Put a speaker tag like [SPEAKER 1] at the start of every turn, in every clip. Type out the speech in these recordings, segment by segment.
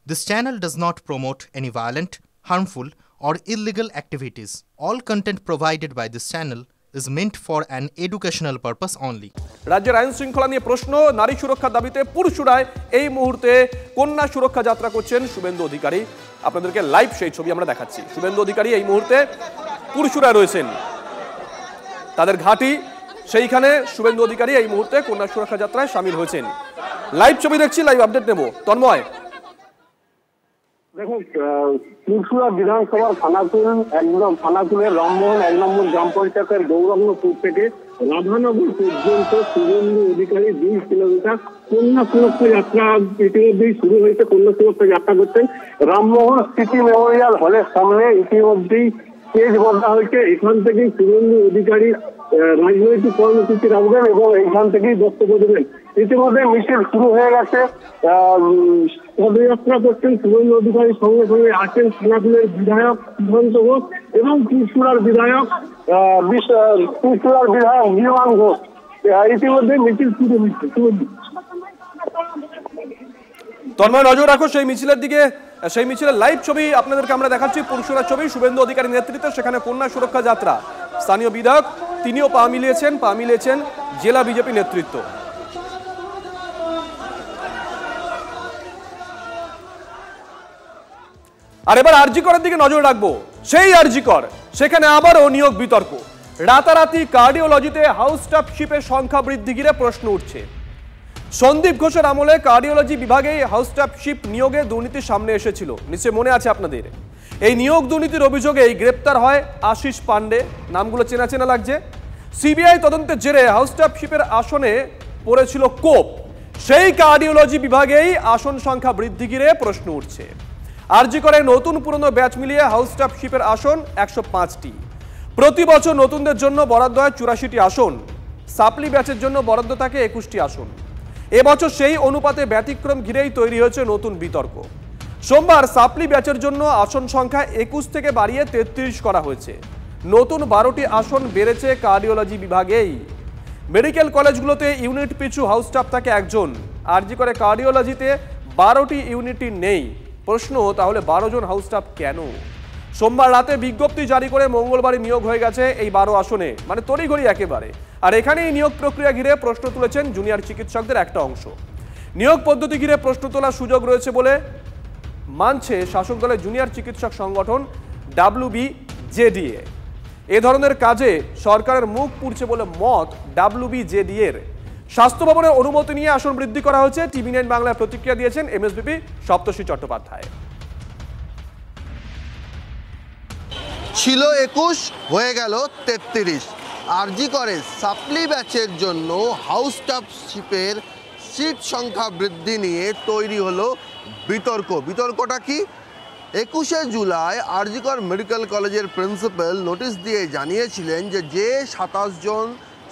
[SPEAKER 1] This channel does not promote any violent, harmful, or illegal activities. All content provided by this channel is meant for an educational purpose only.
[SPEAKER 2] রাজ্যের আইন শৃঙ্খলা নিয়ে প্রশ্ন, নারী সুরক্ষার দাবিতে পুরসুরায় এই মুহূর্তে কন্যা সুরক্ষা যাত্রা করছেন শুভেন্দু অধিকারী। আপনাদেরকে লাইভ সেই ছবি আমরা দেখাচ্ছি। শুভেন্দু অধিকারী এই মুহূর্তে পুরসুরায় রয়েছেন, তাদের ঘাঁটি সেইখানে শুভেন্দু অধিকারী এই মুহূর্তে কন্যা সুরক্ষা যাত্রায় সামিল হয়েছেন। লাইভ ছবি দেখছি, লাইভ আপডেট নেব। তন্ময়,
[SPEAKER 3] দেখুন, পুরসুরা বিধানসভার থানাকুলের রামমোহন 1 নম্বর গ্রাম পঞ্চায়েতের গৌরঙ্গপুর থেকে রাধানগর পর্যন্ত শুভেন্দু অধিকারী 20 কিলোমিটার কন্যা সুরক্ষা যাত্রা ইতিমধ্যেই শুরু হয়েছে। কন্যা সুরক্ষা যাত্রা করছেন রামমোহন স্মৃতি মেমোরিয়াল হলের সামনে ইতিমধ্যেই স্টেজ বাঁধা হয়েছে। এখান থেকেই শুভেন্দু অধিকারী রাজনৈতিক কর্মসূচি রাখবেন এবং এইখান থেকেই বক্তব্য দেবেন। ইতিমধ্যে মিছিল শুরু হয়ে গেছে। পদযাত্রা করছেন শুভেন্দু অধিকারীর সঙ্গে সঙ্গে আছেন থানাকুলের বিধায়ক সুধান্ত ঘোষ এবং পুরসুরার বিধায়ক জীবন ঘোষ। ইতিমধ্যে মিছিল শুরু হয়েছে।
[SPEAKER 2] তন্ময়, নজর রাখো সেই মিছিলের দিকে। সেই মিছিলের লাইভ ছবি আপনাদেরকে আমরা দেখাচ্ছি। পুরসুরার ছবি, শুভেন্দু অধিকারী নেতৃত্বে সেখানে কন্যা সুরক্ষা যাত্রা। স্থানীয় বিধায়ক তিনিও পা মিলিয়েছেন জেলা বিজেপি নেতৃত্ব। আর এবার আরজিকরের দিকে নজর রাখবো। সেই আরজিকর, সেখানে আবারও নিয়োগ বিতর্ক। রাতারাতি কার্ডিওলজিতে হাউস স্টাফশিপের সংখ্যা বৃদ্ধি ঘিরে প্রশ্ন উঠছে। সন্দীপ ঘোষের আমলে কার্ডিওলজি বিভাগে হাউস স্টাফশিপ নিয়োগে দুর্নীতি সামনে এসেছিল, নিশ্চয় মনে আছে আপনাদের। এই নিয়োগ দুর্নীতির অভিযোগেই গ্রেপ্তার হয় আশিস পান্ডে। নামগুলো চেনা চেনা লাগছে। সিবিআই তদন্তের জেরে হাউস স্টাফশিপের আসনে পড়েছিল কোপ। সেই কার্ডিওলজি বিভাগেই আসন সংখ্যা বৃদ্ধি ঘিরে প্রশ্ন উঠছে। আরজি করে নতুন পুরনো ব্যাচ মিলিয়ে হাউস স্টাফশিপের আসন 105টি। প্রতি বছর নতুনদের জন্য বরাদ্দ হয় 84টি আসন। সাপ্লি ব্যাচের জন্য বরাদ্দ থাকে 21টি আসন। এবছর সেই অনুপাতে ব্যতিক্রম ঘিরেই তৈরি হয়েছে নতুন বিতর্ক। সোমবার সাপ্লি ব্যাচের জন্য আসন সংখ্যা 21 থেকে বাড়িয়ে 33 করা হয়েছে। নতুন 12টি আসন বেড়েছে কার্ডিওলজি বিভাগেই। মেডিকেল কলেজগুলোতে ইউনিট পিছু হাউস স্টাফ থাকে একজন। আরজি করে কার্ডিওলজিতে 12টি ইউনিটই নেই। প্রশ্ন, তাহলে 12 জন হাউস স্টাফ কেন? সোমবার রাতে বিজ্ঞপ্তি জারি করে মঙ্গলবারই নিয়োগ হয়ে গেছে এই 12 আসনে, মানে তড়িঘড়ি একেবারে। আর এখানেই নিয়োগ প্রক্রিয়া ঘিরে প্রশ্ন তুলেছেন জুনিয়র চিকিৎসকদের একটা অংশ। নিয়োগ পদ্ধতি ঘিরে প্রশ্ন তোলার সুযোগ রয়েছে বলে মানছে শাসক দলের জুনিয়র চিকিৎসক সংগঠন WBJDA। এ ধরনের কাজে সরকারের মুখ পুড়ছে বলে মত WBJDA এর। স্বাস্থ্য ভবনের অনুমতি নিয়ে আসন বৃদ্ধি করা হয়েছে। TV9 বাংলায় প্রতিক্রিয়া দিয়েছেন MSBP সপ্তর্ষি চট্টোপাধ্যায়।
[SPEAKER 4] ছিল 21, হয়ে গেল 33। আরজি করে সাপ্লি ব্যাচের জন্য হাউস স্টাফশিপের সিট সংখ্যা বৃদ্ধি নিয়ে তৈরি হলো বিতর্কটা কি? 21শে জুলাই আরজিকর মেডিকেল কলেজের প্রিন্সিপাল নোটিশ দিয়ে জানিয়েছিলেন যে 27 জন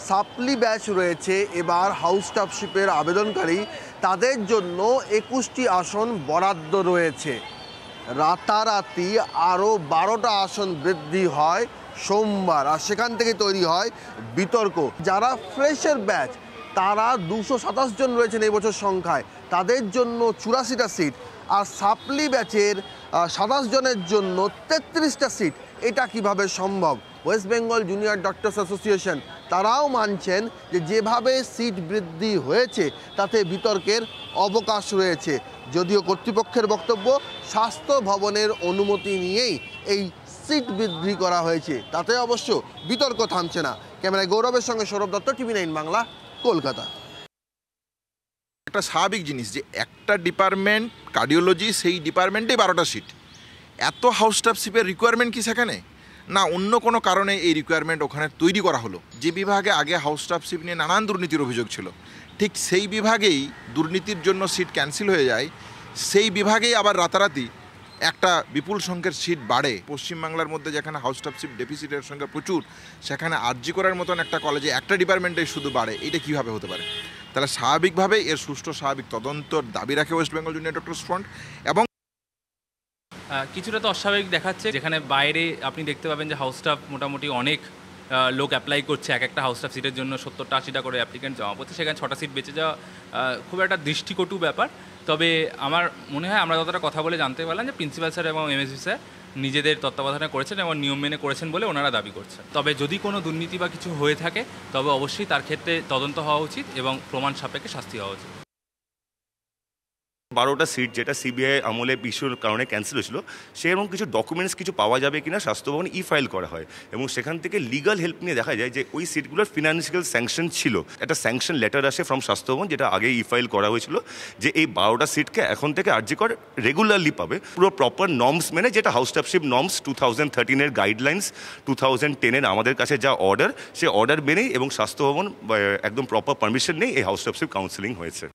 [SPEAKER 4] সাপ্লি ব্যাচ রয়েছে এবার হাউস স্টাফশিপের আবেদনকারী, তাদের জন্য 21টি আসন বরাদ্দ রয়েছে। রাতারাতি আরও 12টা আসন বৃদ্ধি হয় সোমবার, আর সেখান থেকে তৈরি হয় বিতর্ক। যারা ফ্রেশের ব্যাচ তারা 227 জন রয়েছেন এই বছর সংখ্যায়, তাদের জন্য 84টা সিট। আর সাপ্লি ব্যাচের 27 জনের জন্য 33টা সিট। এটা কিভাবে সম্ভব? West Bengal junior doctors association তারাও মানছেন যেভাবে সিট বৃদ্ধি হয়েছে তাতে বিতর্কের অবকাশ রয়েছে। যদিও কর্তৃপক্ষের বক্তব্য স্বাস্থ্য ভবনের অনুমতি নিয়েই এই সিট বৃদ্ধি করা হয়েছে, তাতে অবশ্য বিতর্ক থামছে না। ক্যামেরায় গৌরবের সঙ্গে সৌরভ দত্ত, TV9 বাংলা, কলকাতা।
[SPEAKER 5] একটা স্বাভাবিক জিনিস যে একটা ডিপার্টমেন্ট কার্ডিওলজি, সেই ডিপার্টমেন্টে 12টা সিট। এত হাউস স্টাফশিপের রিকোয়ারমেন্ট কি সেখানে? না, অন্য কোনো কারণে এই রিকোয়ারমেন্ট ওখানে তৈরি করা হলো। যে বিভাগে আগে হাউস স্টাফশিপ নিয়ে নানান দুর্নীতির অভিযোগ ছিল, ঠিক সেই বিভাগেই দুর্নীতির জন্য সিট ক্যান্সেল হয়ে যায়। সেই বিভাগেই আবার রাতারাতি একটা বিপুল সংখ্যের সিট বাড়ে। পশ্চিমবাংলার মধ্যে যেখানে হাউস স্টাফশিপ ডেফিসিটের সংখ্যা প্রচুর, সেখানে আরজি করার মতন একটা কলেজে একটা ডিপার্টমেন্টে শুধু বাড়ে, এটা কীভাবে হতে পারে? তাহলে স্বাভাবিকভাবে এর সুষ্ঠু স্বাভাবিক তদন্তর দাবি রাখে West Bengal junior doctors front. এবং
[SPEAKER 6] কিছুটা তো অস্বাভাবিক দেখাচ্ছে, যেখানে বাইরে আপনি দেখতে পাবেন যে হাউস স্টাফ মোটামুটি অনেক লোক অ্যাপ্লাই করছে। একটা হাউস স্টাফ সিটের জন্য 70-80টা করে অ্যাপ্লিকেন্ট জমা পড়ছে, সেখানে 6টা সিট বেঁচে যাওয়া খুব একটা দৃষ্টিকটু ব্যাপার। তবে আমার মনে হয় আমরা যতটা কথা বলে জানতে পারলাম যে প্রিন্সিপাল স্যার এবং এমএসভি স্যার নিজেদের তত্ত্বাবধানে করেছেন এবং নিয়ম মেনে করেছেন বলে ওনারা দাবি করছেন। তবে যদি কোনো দুর্নীতি বা কিছু হয়ে থাকে তবে অবশ্যই তার ক্ষেত্রে তদন্ত হওয়া উচিত এবং প্রমাণ সাপেক্ষে শাস্তি হওয়া উচিত।
[SPEAKER 7] 12টা সিট যেটা সিবিআই আমলে ইস্যুর কারণে ক্যান্সেল হয়েছিল, সেরকম কিছু ডকুমেন্টস কিছু পাওয়া যাবে কিনা স্বাস্থ্য ভবন ফাইল করা হয় এবং সেখান থেকে লিগাল হেল্প নিয়ে দেখা যায় যে ওই সিটগুলোর ফিনান্সিয়াল স্যাংশন ছিল। একটা স্যাংশন লেটার আসে ফ্রম স্বাস্থ্য ভবন, যেটা আগে ফাইল করা হয়েছিল, যে এই 12টা সিটকে এখন থেকে আরজি কর রেগুলারলি পাবে পুরো প্রপার নর্মস মেনে, যেটা হাউস স্টাফশিপ নর্মস 2013-এর গাইডলাইন্স, 2010-এর আমাদের কাছে যা অর্ডার, সে অর্ডার মেনেই এবং স্বাস্থ্য ভবন একদম প্রপার পারমিশন নেই এই হাউস স্টাফশিপ কাউন্সিলিং হয়েছে।